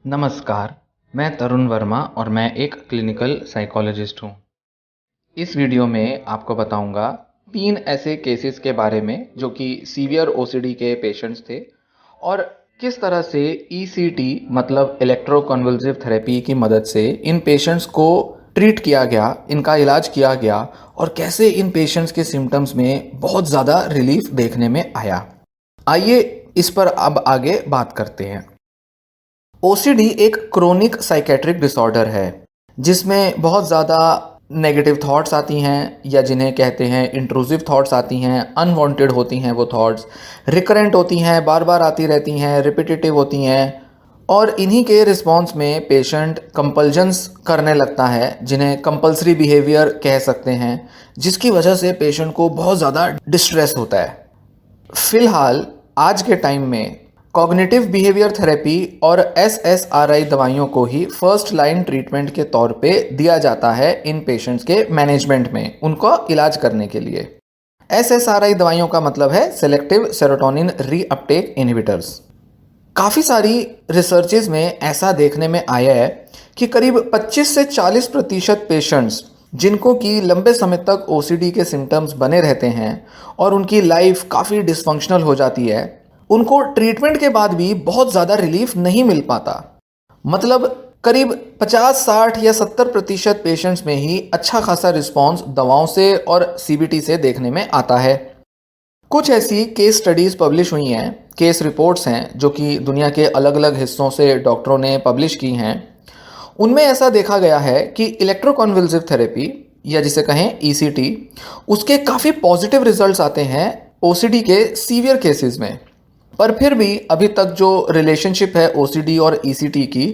नमस्कार, मैं तरुण वर्मा और मैं एक क्लिनिकल साइकोलॉजिस्ट हूँ। इस वीडियो में आपको बताऊंगा 3 ऐसे केसेस के बारे में जो कि सीवियर ओसीडी के पेशेंट्स थे और किस तरह से ईसीटी मतलब इलेक्ट्रोकन्वल्सिव थेरेपी की मदद से इन पेशेंट्स को ट्रीट किया गया, इनका इलाज किया गया और कैसे इन पेशेंट्स के सिम्टम्स में बहुत ज़्यादा रिलीफ देखने में आया। आइए इस पर अब आगे बात करते हैं। ओसीडी एक क्रोनिक साइकेट्रिक डिसऑर्डर है जिसमें बहुत ज़्यादा नेगेटिव थॉट्स आती हैं या जिन्हें कहते हैं इंट्रूसिव थॉट्स आती हैं, अनवांटेड होती हैं वो थॉट्स, रिकरेंट होती हैं, बार बार आती रहती हैं, रिपीटेटिव होती हैं और इन्हीं के रिस्पॉन्स में पेशेंट कंपल्जन्स करने लगता है जिन्हें कंपल्सरी बिहेवियर कह सकते हैं, जिसकी वजह से पेशेंट को बहुत ज़्यादा डिस्ट्रेस होता है। फिलहाल आज के टाइम में कॉग्निटिव बिहेवियर थेरेपी और एसएसआरआई दवाइयों को ही फर्स्ट लाइन ट्रीटमेंट के तौर पे दिया जाता है इन पेशेंट्स के मैनेजमेंट में, उनको इलाज करने के लिए। एसएसआरआई दवाइयों का मतलब है सेलेक्टिव सेरोटोनिन रीअपटेक इनहिबिटर्स। काफ़ी सारी रिसर्चेज में ऐसा देखने में आया है कि करीब 25 से 40% पेशेंट्स जिनको कि लंबे समय तक ओसीडी के सिम्टम्स बने रहते हैं और उनकी लाइफ काफ़ी डिसफंक्शनल हो जाती है, उनको ट्रीटमेंट के बाद भी बहुत ज़्यादा रिलीफ नहीं मिल पाता। मतलब करीब 50, 60 या 70% पेशेंट्स में ही अच्छा खासा रिस्पॉन्स दवाओं से और सीबीटी से देखने में आता है। कुछ ऐसी केस स्टडीज़ पब्लिश हुई हैं, केस रिपोर्ट्स हैं जो कि दुनिया के अलग अलग हिस्सों से डॉक्टरों ने पब्लिश की हैं। उनमें ऐसा देखा गया है कि इलेक्ट्रोकन्वल्सिव थेरेपी या जिसे कहें ईसीटी, उसके काफ़ी पॉजिटिव रिजल्ट्स आते हैं ओसीडी के सीवियर केसेस में। पर फिर भी अभी तक जो रिलेशनशिप है ओसीडी और ईसीटी की,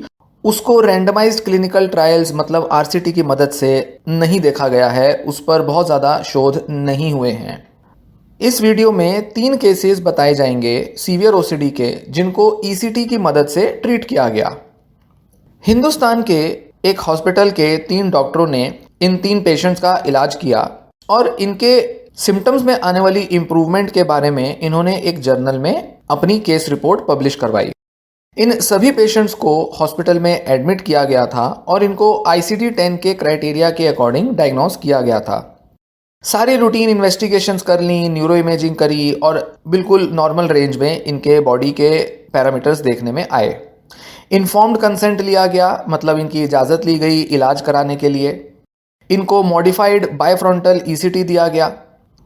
उसको रैंडमाइज्ड क्लिनिकल ट्रायल्स मतलब आरसीटी की मदद से नहीं देखा गया है, उस पर बहुत ज़्यादा शोध नहीं हुए हैं। इस वीडियो में 3 केसेस बताए जाएंगे सीवियर ओसीडी के जिनको ईसीटी की मदद से ट्रीट किया गया। हिंदुस्तान के एक हॉस्पिटल के 3 डॉक्टरों ने इन 3 पेशेंट्स का इलाज किया और इनके सिम्टम्स में आने वाली इम्प्रूवमेंट के बारे में इन्होंने एक जर्नल में अपनी केस रिपोर्ट पब्लिश करवाई। इन सभी पेशेंट्स को हॉस्पिटल में एडमिट किया गया था और इनको ICD-10 के क्राइटेरिया के अकॉर्डिंग डायग्नोस किया गया था। सारी रूटीन इन्वेस्टिगेशंस कर ली, न्यूरो इमेजिंग करी और बिल्कुल नॉर्मल रेंज में इनके बॉडी के पैरामीटर्स देखने में आए। इन्फॉर्म्ड कंसेंट लिया गया, मतलब इनकी इजाज़त ली गई इलाज कराने के लिए। इनको मॉडिफाइड बायफ्रंटल ईसीटी दिया गया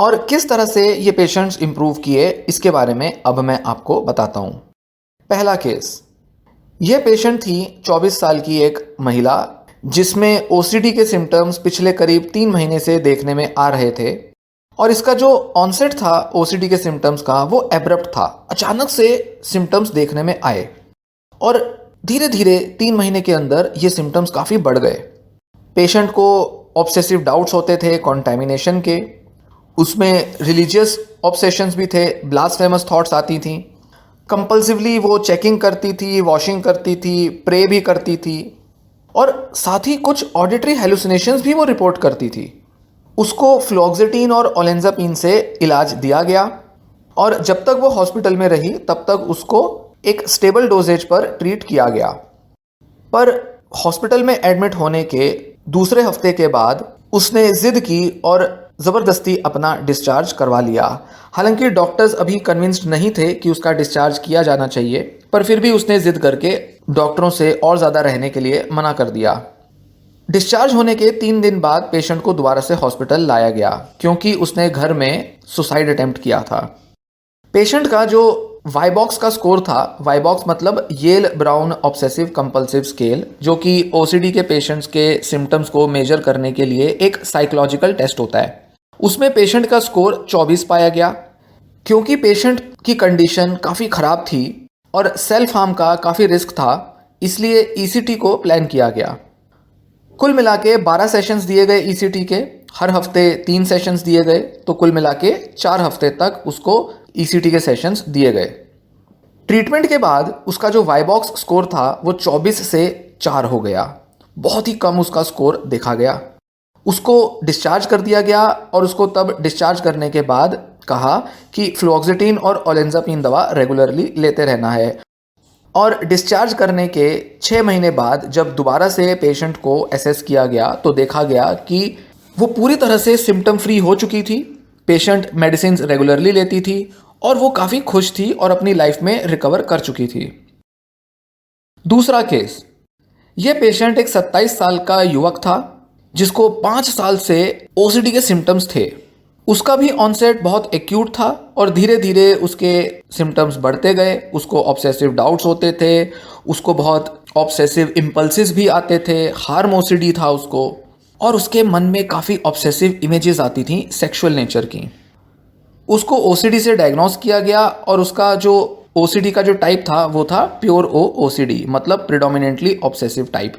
और किस तरह से ये पेशेंट्स इम्प्रूव किए इसके बारे में अब मैं आपको बताता हूँ। पहला केस, ये पेशेंट थी 24 साल की एक महिला जिसमें ओसीडी के सिम्टम्स पिछले करीब 3 महीने से देखने में आ रहे थे और इसका जो ऑनसेट था ओसीडी के सिम्टम्स का वो एब्रप्ट था, अचानक से सिम्टम्स देखने में आए और धीरे धीरे 3 महीने के अंदर ये सिम्टम्स काफ़ी बढ़ गए। पेशेंट को ऑब्सेसिव डाउट्स होते थे कॉन्टैमिनेशन के, उसमें रिलीजियस ऑब्सेशंस भी थे, ब्लास्फेमस थॉट्स आती थी, कंपल्सिवली वो चेकिंग करती थी, वॉशिंग करती थी, प्रे भी करती थी और साथ ही कुछ ऑडिटरी हेलुसिनेशंस भी वो रिपोर्ट करती थी। उसको फ्लोक्सेटिन और ओलेंजापिन से इलाज दिया गया और जब तक वो हॉस्पिटल में रही तब तक उसको एक स्टेबल डोजेज पर ट्रीट किया गया। पर हॉस्पिटल में एडमिट होने के दूसरे हफ्ते के बाद उसने ज़िद की और ज़बरदस्ती अपना डिस्चार्ज करवा लिया। हालांकि डॉक्टर्स अभी कन्विंस्ड नहीं थे कि उसका डिस्चार्ज किया जाना चाहिए, पर फिर भी उसने ज़िद करके डॉक्टरों से और ज़्यादा रहने के लिए मना कर दिया। डिस्चार्ज होने के 3 दिन बाद पेशेंट को दोबारा से हॉस्पिटल लाया गया क्योंकि उसने घर में सुसाइड अटेम्प्ट किया था। पेशेंट का जो वाइबॉक्स का स्कोर था, वाइबॉक्स मतलब Yale Brown obsessive compulsive scale, जो कि ओसीडी के पेशेंट्स के सिम्टम्स को मेजर करने के लिए एक साइकोलॉजिकल टेस्ट होता है, उसमें पेशेंट का स्कोर 24 पाया गया। क्योंकि पेशेंट की कंडीशन काफ़ी ख़राब थी और सेल्फ हार्म का काफ़ी रिस्क था, इसलिए ईसीटी को प्लान किया गया। कुल मिला के 12 सेशंस दिए गए ईसीटी के, हर हफ्ते 3 सेशंस दिए गए, तो कुल मिला के 4 हफ्ते तक उसको ईसीटी के सेशंस दिए गए। ट्रीटमेंट के बाद उसका जो वाइबॉक्स स्कोर था वो 24 से 4 हो गया, बहुत ही कम उसका स्कोर देखा गया। उसको डिस्चार्ज कर दिया गया और उसको तब डिस्चार्ज करने के बाद कहा कि फ्लोक्सेटिन और ओलेंजापिन दवा रेगुलरली लेते रहना है। और डिस्चार्ज करने के 6 महीने बाद जब दोबारा से पेशेंट को एसेस किया गया तो देखा गया कि वो पूरी तरह से सिम्टम फ्री हो चुकी थी। पेशेंट मेडिसिन रेगुलरली लेती थी और वो काफ़ी खुश थी और अपनी लाइफ में रिकवर कर चुकी थी। दूसरा केस, ये पेशेंट एक 27 साल का युवक था जिसको 5 साल से ओसीडी के सिम्टम्स थे। उसका भी ऑनसेट बहुत एक्यूट था और धीरे धीरे उसके सिम्टम्स बढ़ते गए। उसको ऑब्सेसिव डाउट्स होते थे, उसको बहुत ऑब्सेसिव इम्पल्सिस भी आते थे, हार्म ओसीडी था उसको, और उसके मन में काफ़ी ऑब्सेसिव इमेजेस आती थी सेक्सुअल नेचर की। उसको ओसीडी से डायग्नोस किया गया और उसका जो ओसीडी का जो टाइप था वो था प्योर ओसीडी, मतलब प्रिडोमिनेंटली ऑब्सेसिव टाइप।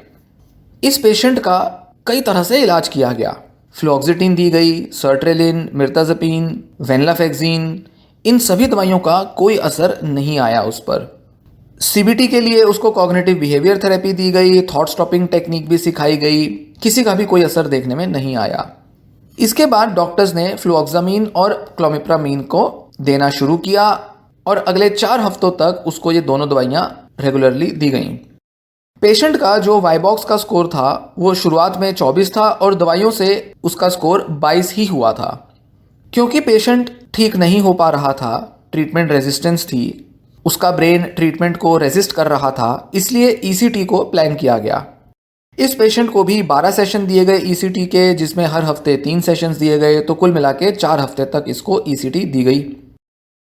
इस पेशेंट का कई तरह से इलाज किया गया। फ्लोक्सिटिन दी गई, सर्ट्रेलिन, मिर्ताजपीन, वेनलाफेक्सिन, इन सभी दवाइयों का कोई असर नहीं आया उस पर। सीबीटी के लिए उसको कॉग्निटिव बिहेवियर थेरेपी दी गई, थॉट स्टॉपिंग टेक्निक भी सिखाई गई, किसी का भी कोई असर देखने में नहीं आया। इसके बाद डॉक्टर्स ने फ्लुओक्सामिन और क्लोमिप्रामीन को देना शुरू किया और अगले 4 हफ्तों तक उसको ये दोनों दवाइयाँ रेगुलरली दी गईं। पेशेंट का जो वाइबॉक्स का स्कोर था वो शुरुआत में 24 था और दवाइयों से उसका स्कोर 22 ही हुआ था। क्योंकि पेशेंट ठीक नहीं हो पा रहा था, ट्रीटमेंट रेजिस्टेंस थी, उसका ब्रेन ट्रीटमेंट को रेजिस्ट कर रहा था, इसलिए ईसीटी को प्लान किया गया। इस पेशेंट को भी 12 सेशन दिए गए ईसीटी के, जिसमें हर हफ्ते 3 सेशंस दिए गए, तो कुल मिला के 4 हफ्ते तक इसको ईसीटी दी गई।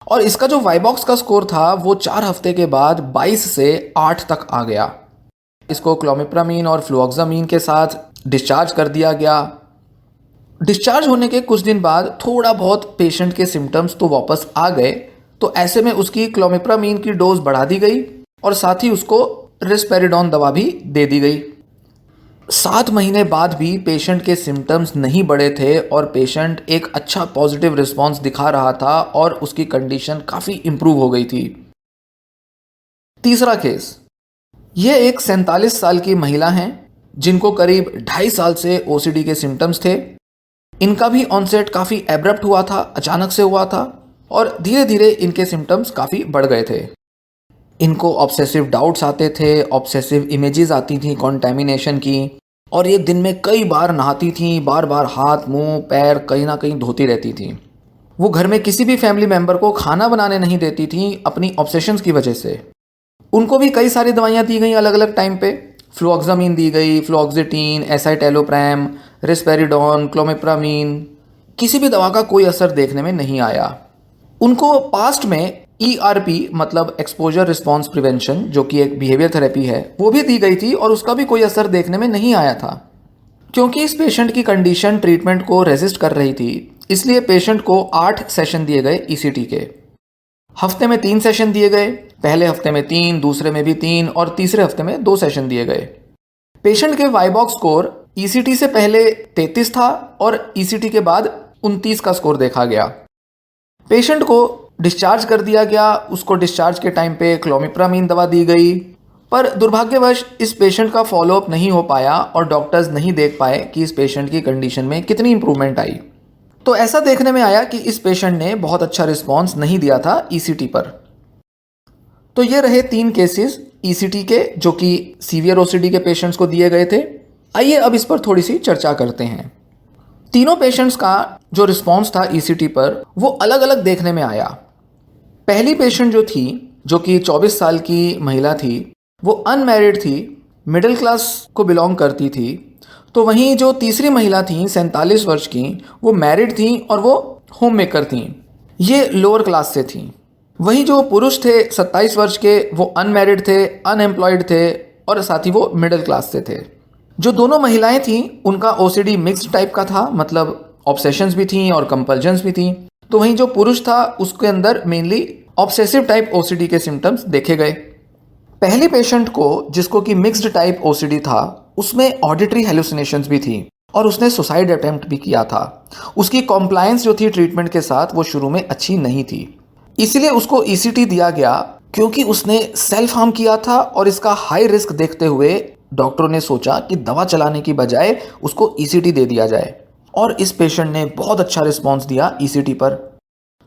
और इसका जो वाइबॉक्स का स्कोर था वो 4 हफ्ते के बाद 22 से 8 तक आ गया। इसको क्लोमिप्रामीन और फ्लुओक्सामिन के साथ डिस्चार्ज कर दिया गया। डिस्चार्ज होने के कुछ दिन बाद थोड़ा बहुत पेशेंट के सिम्टम्स तो वापस आ गए, तो ऐसे में उसकी क्लोमिप्रामीन की डोज बढ़ा दी गई और साथ ही उसको रिस्पेरिडोन दवा भी दे दी गई। 7 महीने बाद भी पेशेंट के सिम्टम्स नहीं बढ़े थे और पेशेंट एक अच्छा पॉजिटिव रिस्पॉन्स दिखा रहा था और उसकी कंडीशन काफ़ी इम्प्रूव हो गई थी। तीसरा केस, ये एक 47 साल की महिला हैं जिनको करीब 2.5 साल से ओसीडी के सिम्टम्स थे। इनका भी ऑनसेट काफ़ी एब्रप्ट हुआ था, अचानक से हुआ था और धीरे धीरे इनके सिम्टम्स काफ़ी बढ़ गए थे। इनको ऑब्सेसिव डाउट्स आते थे, ऑब्सेसिव इमेजेस आती थी कॉन्टेमिनेशन की, और ये दिन में कई बार नहाती थी, बार बार हाथ मुंह पैर कहीं ना कहीं धोती रहती थी। वो घर में किसी भी फैमिली मेम्बर को खाना बनाने नहीं देती थी अपनी ऑब्सेशंस की वजह से। उनको भी कई सारी दवाइयाँ दी गई अलग अलग टाइम पे। फ्लुओक्सामिन दी गई, फ्लुओक्सिटिन, एसाइटेलोप्रैम, रिस्पेरिडोन, क्लोमिप्रामीन, किसी भी दवा का कोई असर देखने में नहीं आया। उनको पास्ट में ERP मतलब एक्सपोजर रिस्पॉन्स प्रिवेंशन, जो कि एक बिहेवियर थेरेपी है, वो भी दी गई थी और उसका भी कोई असर देखने में नहीं आया था। क्योंकि इस पेशेंट की कंडीशन ट्रीटमेंट को रेजिस्ट कर रही थी, इसलिए पेशेंट को 8 सेशन दिए गए ECT के। हफ्ते में 3 सेशन दिए गए, पहले हफ्ते में 3, दूसरे में भी 3 और तीसरे हफ्ते में 2 सेशन दिए गए। पेशेंट के वाइबॉक्स स्कोर ECT से पहले 33 था और ECT के बाद 29 का स्कोर देखा गया। पेशेंट को डिस्चार्ज कर दिया गया। उसको डिस्चार्ज के टाइम पे क्लोमिप्रामीन दवा दी गई, पर दुर्भाग्यवश इस पेशेंट का फॉलोअप नहीं हो पाया और डॉक्टर्स नहीं देख पाए कि इस पेशेंट की कंडीशन में कितनी इंप्रूवमेंट आई। तो ऐसा देखने में आया कि इस पेशेंट ने बहुत अच्छा रिस्पॉन्स नहीं दिया था ECT पर। तो ये रहे 3 केसेस ECT के जो कि सीवियर OCD के पेशेंट्स को दिए गए थे। आइए अब इस पर थोड़ी सी चर्चा करते हैं। तीनों पेशेंट्स का जो रिस्पॉन्स था ECT पर वो अलग अलग देखने में आया। पहली पेशेंट जो थी, जो कि 24 साल की महिला थी, वो अनमैरिड थी, मिडिल क्लास को बिलोंग करती थी। तो वहीं जो तीसरी महिला थी 47 वर्ष की, वो मैरिड थी और वो होम मेकर थी, ये लोअर क्लास से थी। वहीं जो पुरुष थे 27 वर्ष के, वो अनमैरिड थे, अनएम्प्लॉयड थे और साथ ही वो मिडिल क्लास से थे। जो दोनों महिलाएं थीं उनका OCD मिक्स्ड टाइप का था, मतलब ऑब्सेशंस भी थी और कंपल्जन्स भी थी। तो वहीं जो पुरुष था उसके अंदर मेनली ऑब्सेसिव टाइप OCD के सिम्टम्स देखे गए। पहली पेशेंट को, जिसको कि मिक्स्ड टाइप OCD था, उसमें ऑडिटरी हेलुसिनेशंस भी थी और उसने सुसाइड अटेम्प्ट भी किया था। उसकी कॉम्प्लायंस जो थी ट्रीटमेंट के साथ वो शुरू में अच्छी नहीं थी, इसलिए उसको ECT दिया गया क्योंकि उसने सेल्फ हार्म किया था और इसका हाई रिस्क देखते हुए डॉक्टरों ने सोचा कि दवा चलाने की बजाय उसको ECT दे दिया जाए और इस पेशेंट ने बहुत अच्छा रिस्पॉन्स दिया ECT पर।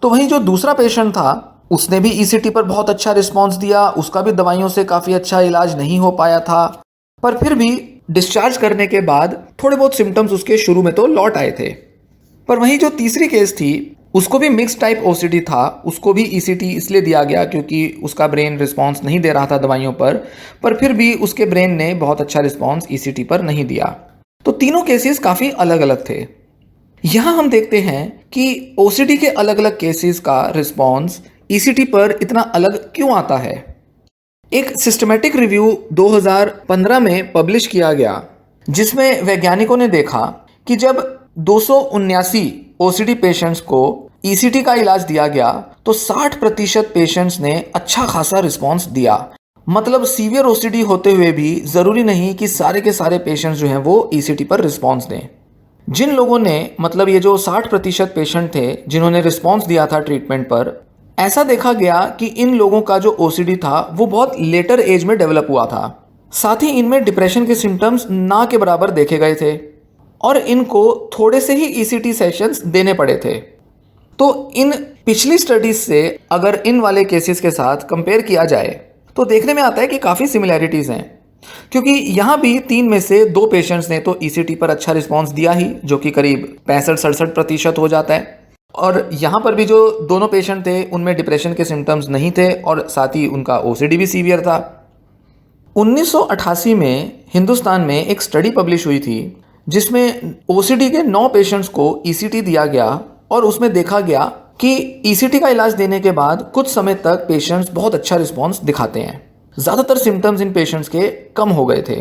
तो वहीं जो दूसरा पेशेंट था उसने भी ईसीटी पर बहुत अच्छा रिस्पॉन्स दिया, उसका भी दवाइयों से काफ़ी अच्छा इलाज नहीं हो पाया था, पर फिर भी डिस्चार्ज करने के बाद थोड़े बहुत सिम्टम्स उसके शुरू में तो लौट आए थे। पर वहीं जो तीसरी केस थी, उसको भी मिक्स टाइप ओसीडी था, उसको भी ईसीटी इसलिए दिया गया क्योंकि उसका ब्रेन रिस्पॉन्स नहीं दे रहा था दवाइयों पर फिर भी उसके ब्रेन ने बहुत अच्छा रिस्पॉन्स ईसीटी पर नहीं दिया। तो तीनों केसेस काफ़ी अलग अलग थे। यहाँ हम देखते हैं कि ओसीडी के अलग अलग केसेस का रिस्पॉन्स ईसीटी पर इतना अलग क्यों आता है। एक सिस्टमेटिक रिव्यू 2015 में पब्लिश किया गया, जिसमें वैज्ञानिकों ने देखा कि जब 279 ओसीडी पेशेंट्स को ईसीटी का इलाज दिया गया तो 60% पेशेंट्स ने अच्छा खासा रिस्पॉन्स दिया। मतलब सीवियर ओसीडी होते हुए भी ज़रूरी नहीं कि सारे के सारे पेशेंट्स जो हैं वो ईसीटी पर रिस्पॉन्स दें। जिन लोगों ने, मतलब ये जो 60% पेशेंट थे जिन्होंने रिस्पॉन्स दिया था ट्रीटमेंट पर, ऐसा देखा गया कि इन लोगों का जो ओसीडी था वो बहुत लेटर एज में डेवलप हुआ था। साथ ही इनमें डिप्रेशन के सिम्टम्स ना के बराबर देखे गए थे और इनको थोड़े से ही ईसीटी सेशंस देने पड़े थे। तो इन पिछली स्टडीज से अगर इन वाले केसेस के साथ कंपेयर किया जाए तो देखने में आता है कि काफ़ी सिमिलैरिटीज़ हैं, क्योंकि यहाँ भी 3 में से 2 पेशेंट्स ने तो ईसीटी पर अच्छा रिस्पॉन्स दिया ही, जो कि करीब 65-67% हो जाता है। और यहाँ पर भी जो दोनों पेशेंट थे उनमें डिप्रेशन के सिम्टम्स नहीं थे और साथ ही उनका ओसीडी भी सीवियर था। 1988 में हिंदुस्तान में एक स्टडी पब्लिश हुई थी जिसमें ओसीडी के 9 पेशेंट्स को ईसीटी दिया गया और उसमें देखा गया कि ईसीटी का इलाज देने के बाद कुछ समय तक पेशेंट्स बहुत अच्छा रिस्पॉन्स दिखाते हैं। ज़्यादातर सिम्टम्स इन पेशेंट्स के कम हो गए थे।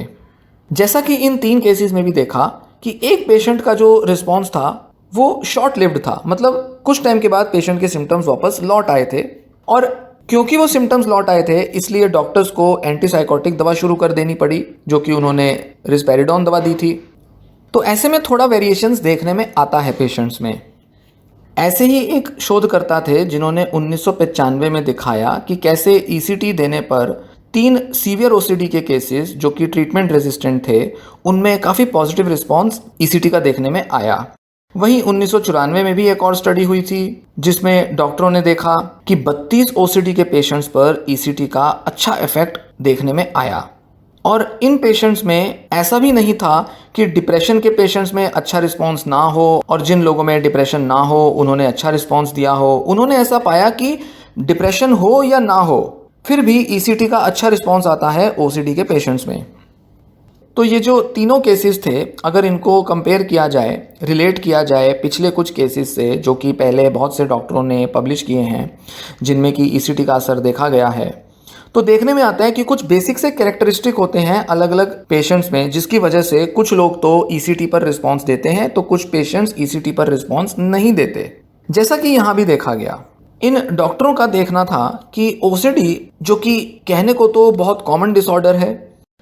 जैसा कि इन 3 केसेस में भी देखा कि एक पेशेंट का जो रिस्पॉन्स था वो शॉर्ट लिव्ड था, मतलब कुछ टाइम के बाद पेशेंट के सिम्टम्स वापस लौट आए थे और क्योंकि वो सिम्टम्स लौट आए थे इसलिए डॉक्टर्स को एंटीसाइकोटिक दवा शुरू कर देनी पड़ी, जो कि उन्होंने रिस्पेरिडोन दवा दी थी। तो ऐसे में थोड़ा वेरिएशंस देखने में आता है पेशेंट्स में। ऐसे ही एक शोधकर्ता थे जिन्होंने 1995 में दिखाया कि कैसे ईसीटी देने पर 3 सीवियर ओसीडी के केसेस जो कि ट्रीटमेंट रेजिस्टेंट थे उनमें काफ़ी पॉजिटिव रिस्पॉन्स ईसीटी का देखने में आया। वहीं 1994 में भी एक और स्टडी हुई थी जिसमें डॉक्टरों ने देखा कि 32 ओसीडी के पेशेंट्स पर ईसीटी का अच्छा इफेक्ट देखने में आया। और इन पेशेंट्स में ऐसा भी नहीं था कि डिप्रेशन के पेशेंट्स में अच्छा रिस्पॉन्स ना हो और जिन लोगों में डिप्रेशन ना हो उन्होंने अच्छा रिस्पॉन्स दिया हो। उन्होंने ऐसा पाया कि डिप्रेशन हो या ना हो फिर भी ईसीटी का अच्छा रिस्पॉन्स आता है ओसीडी के पेशेंट्स में। तो ये जो तीनों केसेस थे, अगर इनको कंपेयर किया जाए, रिलेट किया जाए पिछले कुछ केसेस से जो कि पहले बहुत से डॉक्टरों ने पब्लिश किए हैं जिनमें कि ईसीटी का असर देखा गया है, तो देखने में आता है कि कुछ बेसिक से कैरेक्टरिस्टिक होते हैं अलग अलग पेशेंट्स में, जिसकी वजह से कुछ लोग तो ईसीटी पर रिस्पॉन्स देते हैं तो कुछ पेशेंट्स ईसीटी पर रिस्पॉन्स नहीं देते। जैसा कि यहाँ भी देखा गया, इन डॉक्टरों का देखना था कि ओसीडी, जो कि कहने को तो बहुत कॉमन डिसऑर्डर है,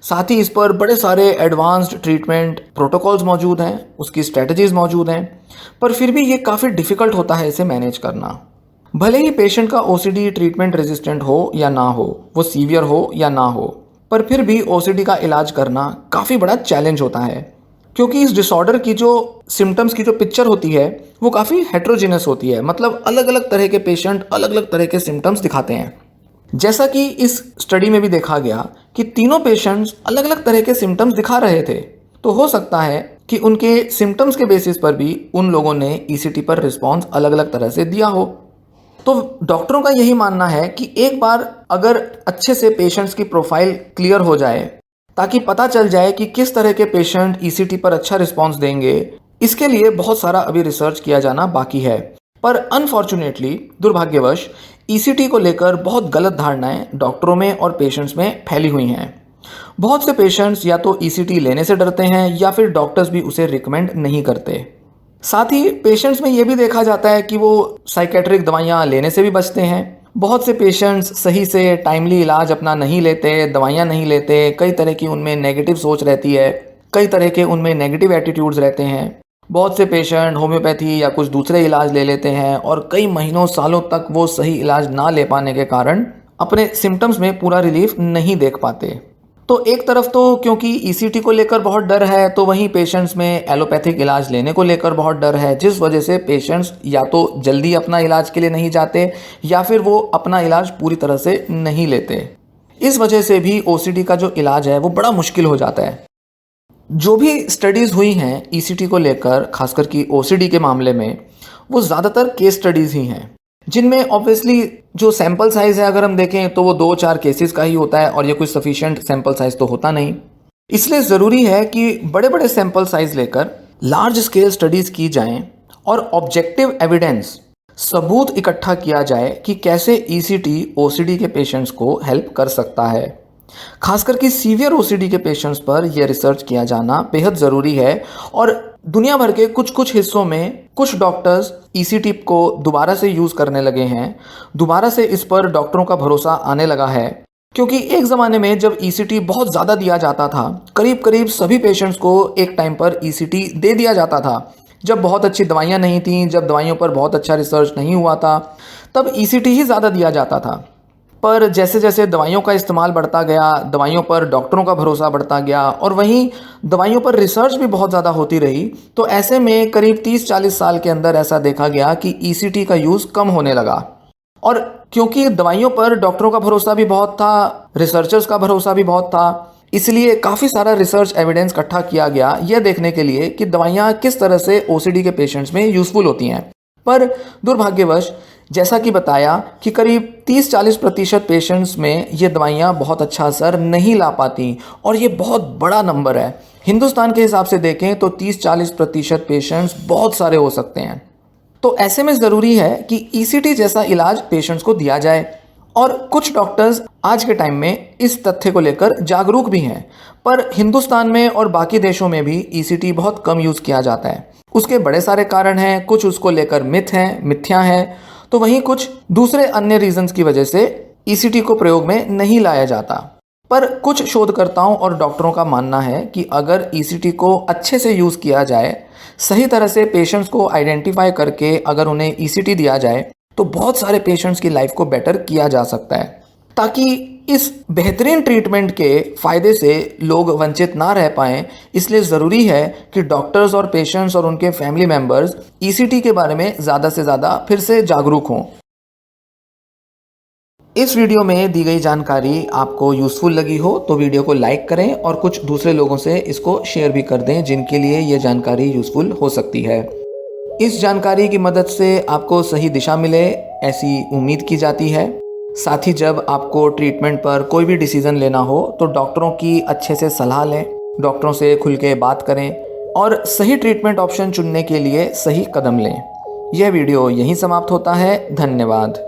साथ ही इस पर बड़े सारे एडवांस्ड ट्रीटमेंट प्रोटोकॉल्स मौजूद हैं, उसकी स्ट्रेटजीज मौजूद हैं, पर फिर भी ये काफ़ी डिफ़िकल्ट होता है इसे मैनेज करना। भले ही पेशेंट का ओसीडी ट्रीटमेंट रेजिस्टेंट हो या ना हो, वो सीवियर हो या ना हो, पर फिर भी ओसीडी का इलाज करना काफ़ी बड़ा चैलेंज होता है, क्योंकि इस डिसऑर्डर की जो सिम्टम्स की जो पिक्चर होती है वो काफ़ी हेट्रोजिनस होती है, मतलब अलग अलग तरह के पेशेंट अलग अलग तरह के सिम्टम्स दिखाते हैं। जैसा कि इस स्टडी में भी देखा गया कि तीनों पेशेंट्स अलग अलग तरह के सिम्टम्स दिखा रहे थे, तो हो सकता है कि उनके सिम्टम्स के बेसिस पर भी उन लोगों ने ईसीटी पर रिस्पॉन्स अलग अलग तरह से दिया हो। तो डॉक्टरों का यही मानना है कि एक बार अगर अच्छे से पेशेंट्स की प्रोफाइल क्लियर हो जाए ताकि पता चल जाए कि किस तरह के पेशेंट ईसीटी पर अच्छा रिस्पॉन्स देंगे, इसके लिए बहुत सारा अभी रिसर्च किया जाना बाकी है। पर अनफॉर्चुनेटली, दुर्भाग्यवश, ईसीटी को लेकर बहुत गलत धारणाएं डॉक्टरों में और पेशेंट्स में फैली हुई हैं। बहुत से पेशेंट्स या तो ईसीटी लेने से डरते हैं या फिर डॉक्टर्स भी उसे रिकमेंड नहीं करते। साथ ही पेशेंट्स में ये भी देखा जाता है कि वो साइकेट्रिक दवाइयाँ लेने से भी बचते हैं। बहुत से पेशेंट्स सही से टाइमली इलाज अपना नहीं लेते, दवाइयाँ नहीं लेते, कई तरह की उनमें नेगेटिव सोच रहती है, कई तरह के उनमें नेगेटिव एटीट्यूड्स रहते हैं। बहुत से पेशेंट होम्योपैथी या कुछ दूसरे इलाज ले लेते हैं और कई महीनों सालों तक वो सही इलाज ना ले पाने के कारण अपने सिम्टम्स में पूरा रिलीफ नहीं देख पाते। तो एक तरफ तो क्योंकि ईसीटी को लेकर बहुत डर है, तो वहीं पेशेंट्स में एलोपैथिक इलाज लेने को लेकर बहुत डर है, जिस वजह से पेशेंट्स या तो जल्दी अपना इलाज के लिए नहीं जाते या फिर वो अपना इलाज पूरी तरह से नहीं लेते। इस वजह से भी ओसीडी का जो इलाज है वो बड़ा मुश्किल हो जाता है। जो भी स्टडीज़ हुई हैं ईसीटी को लेकर, खासकर कि ओसीडी के मामले में, वो ज़्यादातर केस स्टडीज़ ही हैं, जिनमें ऑब्वियसली जो सैंपल साइज़ है अगर हम देखें तो वो 2-4 केसेस का ही होता है और ये कोई सफिशिएंट सैंपल साइज़ तो होता नहीं। इसलिए ज़रूरी है कि बड़े बड़े सैंपल साइज़ लेकर लार्ज स्केल स्टडीज़ की जाएं और ऑब्जेक्टिव एविडेंस, सबूत इकट्ठा किया जाए कि कैसे ईसीटी ओसीडी के पेशेंट्स को हेल्प कर सकता है। खासकर कि सीवियर ओसीडी के पेशेंट्स पर यह रिसर्च किया जाना बेहद ज़रूरी है और दुनिया भर के कुछ कुछ हिस्सों में कुछ डॉक्टर्स ईसीटी को दोबारा से यूज़ करने लगे हैं। दोबारा से इस पर डॉक्टरों का भरोसा आने लगा है, क्योंकि एक ज़माने में जब ईसीटी बहुत ज़्यादा दिया जाता था, करीब करीब सभी पेशेंट्स को एक टाइम पर ईसीटी दे दिया जाता था। जब बहुत अच्छी दवाइयाँ नहीं थीं, जब दवाइयों पर बहुत अच्छा रिसर्च नहीं हुआ था, तब ईसीटी ही ज़्यादा दिया जाता था। पर जैसे जैसे दवाइयों का इस्तेमाल बढ़ता गया, दवाइयों पर डॉक्टरों का भरोसा बढ़ता गया और वहीं दवाइयों पर रिसर्च भी बहुत ज़्यादा होती रही, तो ऐसे में करीब 30-40 साल के अंदर ऐसा देखा गया कि ईसीटी का यूज़ कम होने लगा। और क्योंकि दवाइयों पर डॉक्टरों का भरोसा भी बहुत था, रिसर्चर्स का भरोसा भी बहुत था, इसलिए काफ़ी सारा रिसर्च एविडेंस इकट्ठा किया गया यह देखने के लिए कि दवाइयाँ किस तरह से ओसीडी के पेशेंट्स में यूज़फुल होती हैं। पर दुर्भाग्यवश जैसा कि बताया कि करीब 30-40% पेशेंट्स में ये दवाइयाँ बहुत अच्छा असर नहीं ला पाती और ये बहुत बड़ा नंबर है। हिंदुस्तान के हिसाब से देखें तो 30-40% पेशेंट्स बहुत सारे हो सकते हैं। तो ऐसे में ज़रूरी है कि ईसीटी जैसा इलाज पेशेंट्स को दिया जाए और कुछ डॉक्टर्स आज के टाइम में इस तथ्य को लेकर जागरूक भी हैं। पर हिंदुस्तान में और बाकी देशों में भी ईसीटी बहुत कम यूज़ किया जाता है। उसके बड़े सारे कारण हैं, कुछ उसको लेकर मिथ हैं, मिथ्या हैं, तो वहीं कुछ दूसरे अन्य रीजंस की वजह से ईसीटी को प्रयोग में नहीं लाया जाता। पर कुछ शोधकर्ताओं और डॉक्टरों का मानना है कि अगर ईसीटी को अच्छे से यूज़ किया जाए, सही तरह से पेशेंट्स को आइडेंटिफाई करके अगर उन्हें ईसीटी दिया जाए, तो बहुत सारे पेशेंट्स की लाइफ को बेटर किया जा सकता है, ताकि इस बेहतरीन ट्रीटमेंट के फ़ायदे से लोग वंचित ना रह पाएँ। इसलिए ज़रूरी है कि डॉक्टर्स और पेशेंट्स और उनके फैमिली मेम्बर्स ईसीटी के बारे में ज़्यादा से ज़्यादा फिर से जागरूक हों। इस वीडियो में दी गई जानकारी आपको यूज़फुल लगी हो तो वीडियो को लाइक करें और कुछ दूसरे लोगों से इसको शेयर भी कर दें जिनके लिए ये जानकारी यूज़फुल हो सकती है। इस जानकारी की मदद से आपको सही दिशा मिले ऐसी उम्मीद की जाती है। साथ ही जब आपको ट्रीटमेंट पर कोई भी डिसीज़न लेना हो तो डॉक्टरों की अच्छे से सलाह लें, डॉक्टरों से खुल के बात करें और सही ट्रीटमेंट ऑप्शन चुनने के लिए सही कदम लें। यह वीडियो यहीं समाप्त होता है। धन्यवाद।